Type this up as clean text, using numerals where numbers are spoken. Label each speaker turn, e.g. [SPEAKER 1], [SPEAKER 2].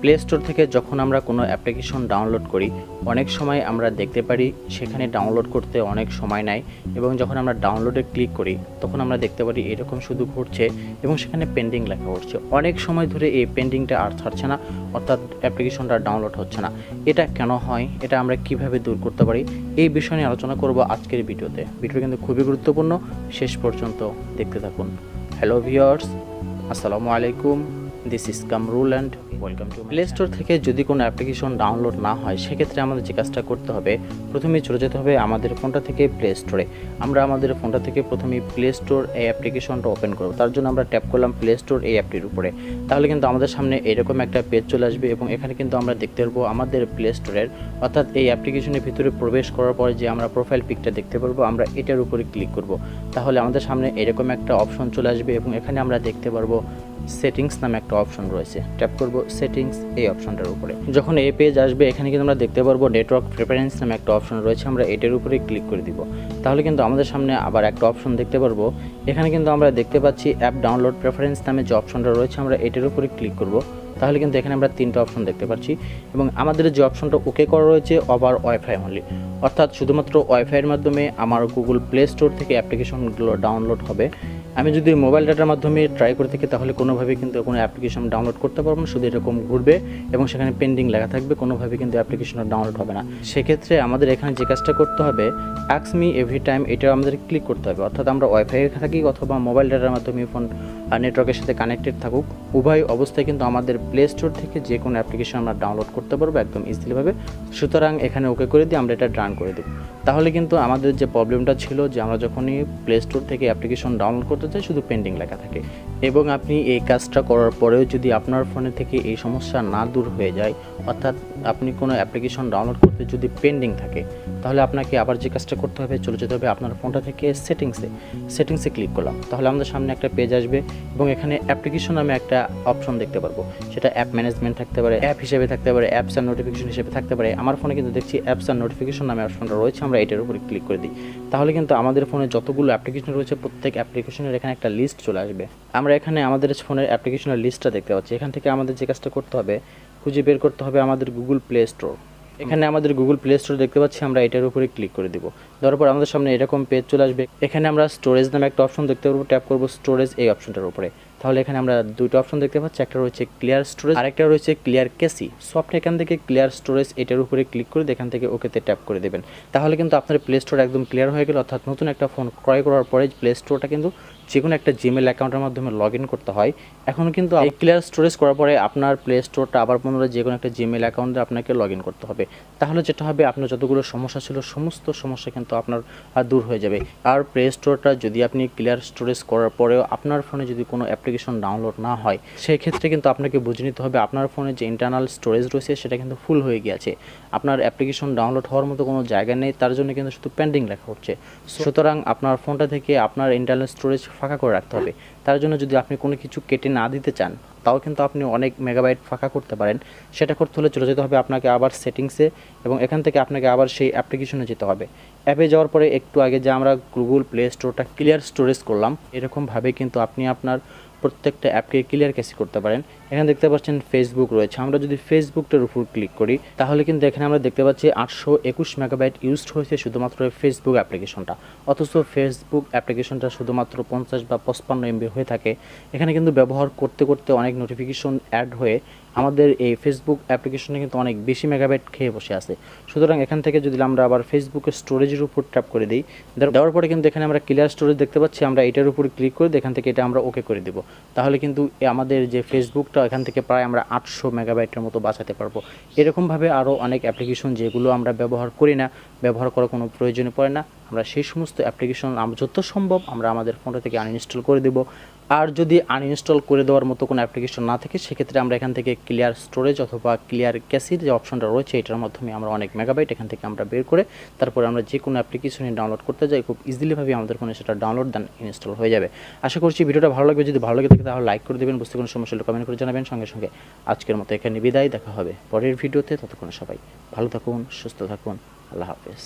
[SPEAKER 1] Play store থেকে যখন আমরা কোনো অ্যাপ্লিকেশন ডাউনলোড করি অনেক সময় আমরা দেখতে পারি সেখানে ডাউনলোড করতে অনেক সময় নেয় এবং যখন আমরা ডাউনলোডে ক্লিক করি তখন আমরা দেখতে পারি এরকম শুধু ঘুরছে এবং সেখানে পেন্ডিং লেখা উঠছে। অনেক সময় ধরে এই পেন্ডিংটা আর ছাড়ছে না, অর্থাৎ অ্যাপ্লিকেশনটা ডাউনলোড হচ্ছে না। এটা কেন হয়, এটা আমরা কিভাবে দূর করতে পারি, এই বিষয় নিয়ে আলোচনা করব আজকের ভিডিওতে। ভিডিওটা কিন্তু খুবই গুরুত্বপূর্ণ, শেষ পর্যন্ত দেখতে থাকুন। হ্যালো ভিউয়ার্স, আসসালামু আলাইকুম, this is Kamrul and welcome to play store থেকে যদি কোনো অ্যাপ্লিকেশন ডাউনলোড না হয় সেক্ষেত্রে আমাদের যে কাজটা করতে হবে, প্রথমেই চলে যেতে হবে আমাদের ফোনটা থেকে প্লে স্টোরে। আমরা আমাদের ফোনটা থেকে প্রথমেই প্লে স্টোর এই অ্যাপ্লিকেশনটা ওপেন করব। তার জন্য আমরা ট্যাপ করলাম প্লে স্টোর এই অ্যাপটির উপরে। তাহলে কিন্তু আমাদের সামনে এরকম একটা পেজ চলে আসবে এবং এখানে কিন্তু আমরা দেখতে পারবো আমাদের প্লে স্টোরের, অর্থাৎ এই অ্যাপ্লিকেশনের ভিতরে প্রবেশ করার পরে যে আমরা প্রোফাইল পিকটা দেখতে পারবো, আমরা এটার উপরে ক্লিক করব। তাহলে আমাদের সামনে এরকম একটা অপশন চলে আসবে এবং এখানে আমরা দেখতে পারবো সেটিংস নামে একটা অপশন রয়েছে। ট্যাপ করব সেটিংস এই অপশনটার উপরে। যখন এই পেজ আসবে এখানে কিন্তু আমরা দেখতে পারবো নেটওয়ার্ক প্রেফারেন্স নামে একটা অপশন রয়েছে, আমরা এটার উপরে ক্লিক করে দিব। তাহলে কিন্তু আমাদের সামনে আবার একটা অপশন দেখতে পারবো। এখানে কিন্তু আমরা দেখতে পাচ্ছি অ্যাপ ডাউনলোড প্রেফারেন্স নামে যে অপশনটা রয়েছে, আমরা এটার উপরে ক্লিক করব। তাহলে কিন্তু এখানে আমরা তিনটা অপশন দেখতে পাচ্ছি এবং আমাদের যে অপশনটা ওকে করা রয়েছে ওভার ওয়াইফাই অনলি, অর্থাৎ শুধুমাত্র ওয়াইফাইয়ের মাধ্যমে আমার গুগল প্লে স্টোর থেকে অ্যাপ্লিকেশনগুলো ডাউনলোড হবে। আমি যদি মোবাইল ডাটার মাধ্যমে ট্রাই করে থাকি তাহলে কোনোভাবে কিন্তু কোনো অ্যাপ্লিকেশন ডাউনলোড করতে পারবো না, শুধু এরকম ঘুরবে এবং সেখানে পেন্ডিং লেখা থাকবে, কোনোভাবে কিন্তু অ্যাপ্লিকেশনটা ডাউনলোড হবে না। সেক্ষেত্রে আমাদের এখানে যে কাজটা করতে হবে, অ্যাক্স মি এভরি টাইম, এটা আমাদের ক্লিক করতে হবে। অর্থাৎ আমরা ওয়াইফাই থাকি অথবা মোবাইল ডাটার মাধ্যমে ফোন নেটওয়ার্কের সাথে কানেক্টেড থাকুক, উভয় অবস্থায় কিন্তু আমাদের প্লে স্টোর থেকে যে কোনো অ্যাপ্লিকেশন আমরা ডাউনলোড করতে পারবো একদম ইজিলিভাবে। সুতরাং এখানে ওকে করে দিয়ে আমরা এটা রান করে দেবো। তাহলে কিন্তু আমাদের যে প্রবলেমটা ছিল যে আমরা যখনই প্লে স্টোর থেকে অ্যাপ্লিকেশন ডাউনলোড করতে চাই শুধু পেন্ডিং লেখা থাকে। এবং আপনি এই কাজটা করার পরেও যদি আপনার ফোনে থেকে এই সমস্যা না দূর হয়ে যায়, অর্থাৎ আপনি কোনো অ্যাপ্লিকেশন ডাউনলোড করতে যদি পেন্ডিং থাকে, তাহলে আপনাকে আবার যে কাজটা করতে হবে, চলে যেতে হবে আপনার ফোনটা থেকে সেটিংসে ক্লিক করলাম। তাহলে আমাদের সামনে একটা পেজ আসবে এবং এখানে অ্যাপ্লিকেশন নামে একটা অপশন দেখতে পারবো। সেটা অ্যাপ ম্যানেজমেন্ট থাকতে পারে, অ্যাপ হিসেবে থাকতে পারে, অ্যাপস অ্যান্ড নোটিফিকেশন হিসেবে থাকতে পারে। আমার ফোনে কিন্তু দেখছি অ্যাপস অ্যান্ড নোটিফিকেশন নামে অপশনটা রয়েছে, আমরা এটার উপরে ক্লিক করে দিই। তাহলে কিন্তু আমাদের ফোনে যতগুলো অ্যাপ্লিকেশন রয়েছে প্রত্যেক অ্যাপ্লিকেশনের এখানে একটা লিস্ট চলে আসবে। আমরা এখানে আমাদের ফোনের অ্যাপ্লিকেশনের লিস্টটা দেখতে পাচ্ছি। এখান থেকে আমাদের যে কাজটা করতে হবে, খুঁজে বের করতে হবে আমাদের গুগল প্লে স্টোর। এখানে আমাদের গুগল প্লে স্টোর দেখতে পাচ্ছি, আমরা এটার উপরে ক্লিক করে দিব। দেওয়ার পর আমাদের সামনে এরকম পেজ চলে আসবে। এখানে আমরা স্টোরেজ নামে একটা অপশন দেখতে পারবো, ট্যাপ করবো স্টোরেজ এই অপশনটার উপরে। তাহলে এখানে আমরা দুটো অপশন দেখতে পাচ্ছি, একটা রয়েছে ক্লিয়ার স্টোরেজ আর একটা রয়েছে ক্লিয়ার ক্যাশি। সো আপনি এখান থেকে ক্লিয়ার স্টোরেজ এটার উপরে ক্লিক করে এখান থেকে ওকেতে ট্যাপ করে দেবেন। তাহলে কিন্তু আপনার প্লে স্টোর একদম ক্লিয়ার হয়ে গেল, অর্থাৎ নতুন একটা ফোন ক্রয় করার পরে প্লে স্টোরটা কিন্তু যে কোনো একটা জিমেল অ্যাকাউন্টের মাধ্যমে লগ ইন করতে হয়। এখন কিন্তু এই ক্লিয়ার স্টোরেজ করার পরে আপনার প্লে স্টোরটা আবার পুনরায় যে কোনো একটা জিমেল অ্যাকাউন্টে আপনাকে লগ ইন করতে হবে। তাহলে যেটা হবে, আপনার যতগুলো সমস্যা ছিল সমস্ত সমস্যা কিন্তু আপনার দূর হয়ে যাবে। আর প্লে স্টোরটা যদি আপনি ক্লিয়ার স্টোরেজ করার পরেও আপনার ফোনে যদি কোনো অ্যাপ্লিকেশন ডাউনলোড না হয়, সেই ক্ষেত্রে কিন্তু আপনাকে বুঝে নিতে হবে আপনার ফোনে যে ইন্টারনাল স্টোরেজ রয়েছে সেটা কিন্তু ফুল হয়ে গিয়েছে। আপনার অ্যাপ্লিকেশন ডাউনলোড হওয়ার মতো কোনো জায়গা নেই, তার জন্য কিন্তু শুধু পেন্ডিং লেখা হচ্ছে। সুতরাং আপনার ফোনটা থেকে আপনার ইন্টারনাল স্টোরেজ ফাঁকা করে রাখতে হবে। তার জন্য যদি আপনি কোনো কিছু কেটে না দিতে চান, তাও কিন্তু আপনি অনেক মেগাবাইট ফাঁকা করতে পারেন। সেটা করতে হলে চলে যেতে হবে আপনাকে আবার সেটিংসে এবং এখান থেকে আপনাকে আবার সেই অ্যাপ্লিকেশনে যেতে হবে। অ্যাপে যাওয়ার পরে একটু আগে যে আমরা গুগল প্লে স্টোরটা ক্লিয়ার স্টোরেজ করলাম, এরকমভাবে কিন্তু আপনি আপনার প্রত্যেকটা অ্যাপকে ক্লিয়ার ক্যাশি করতে পারেন। এখানে দেখতে পাচ্ছেন ফেসবুক রয়েছে, আমরা যদি ফেসবুকটার উপর ক্লিক করি তাহলে কিন্তু এখানে আমরা দেখতে পাচ্ছি 821 মেগাবাইট ইউজড হয়েছে শুধুমাত্র ফেসবুক অ্যাপ্লিকেশনটা, অথচ ফেসবুক অ্যাপ্লিকেশনটা শুধুমাত্র 50 বা 55 এমবি হয়ে থাকে। এখানে কিন্তু ব্যবহার করতে করতে অনেক নোটিফিকেশন অ্যাড হয়ে আমাদের এই ফেসবুক অ্যাপ্লিকেশনে কিন্তু অনেক বেশি মেগাবাইট খেয়ে বসে আছে। সুতরাং এখান থেকে যদি আমরা আবার ফেসবুকের স্টোরেজের উপর ট্যাপ করে দিই, দেওয়ার পরে কিন্তু এখানে আমরা ক্লিয়ার স্টোরেজ দেখতে পাচ্ছি, আমরা এটার উপর ক্লিক করে এখান থেকে এটা আমরা ওকে করে দেব। তাহলে কিন্তু আমাদের যে ফেসবুকটা এখান থেকে প্রায় আমরা 800 মেগাবাইটের মতো বাঁচাতে পারবো। এরকমভাবে আরও অনেক অ্যাপ্লিকেশন যেগুলো আমরা ব্যবহার করি না, ব্যবহার করার কোনো প্রয়োজনে পড়ে না, আমরা সেই সমস্ত অ্যাপ্লিকেশন যত সম্ভব আমরা আমাদের ফোনটা থেকে আনইনস্টল করে দেব। আর যদি আনইনস্টল করে দেওয়ার মতো কোনো অ্যাপ্লিকেশন না থাকে সেক্ষেত্রে আমরা এখান থেকে ক্লিয়ার স্টোরেজ অথবা ক্লিয়ার ক্যাশির যে অপশনটা রয়েছে এটার মাধ্যমে আমরা অনেক মেগাবাইট এখান থেকে আমরা বের করে তারপরে আমরা যে কোনো অ্যাপ্লিকেশনে ডাউনলোড করতে যাই খুব ইজিলিভাবে আমাদের ফোনে সেটা ডাউনলোড দেন ইনস্টল হয়ে যাবে। আশা করছি ভিডিওটা ভালো লাগবে। যদি ভালো লাগে থাকে তাহলে লাইক করে দেবেন, বুঝতে কোনো সমস্যা হলে কমেন্ট করে জানাবেন। সঙ্গে সঙ্গে আজকের মতো এখানে বিদায়, দেখা হবে পরের ভিডিওতে। ততক্ষণ সবাই ভালো থাকুন, সুস্থ থাকুন, আল্লাহ হাফেজ।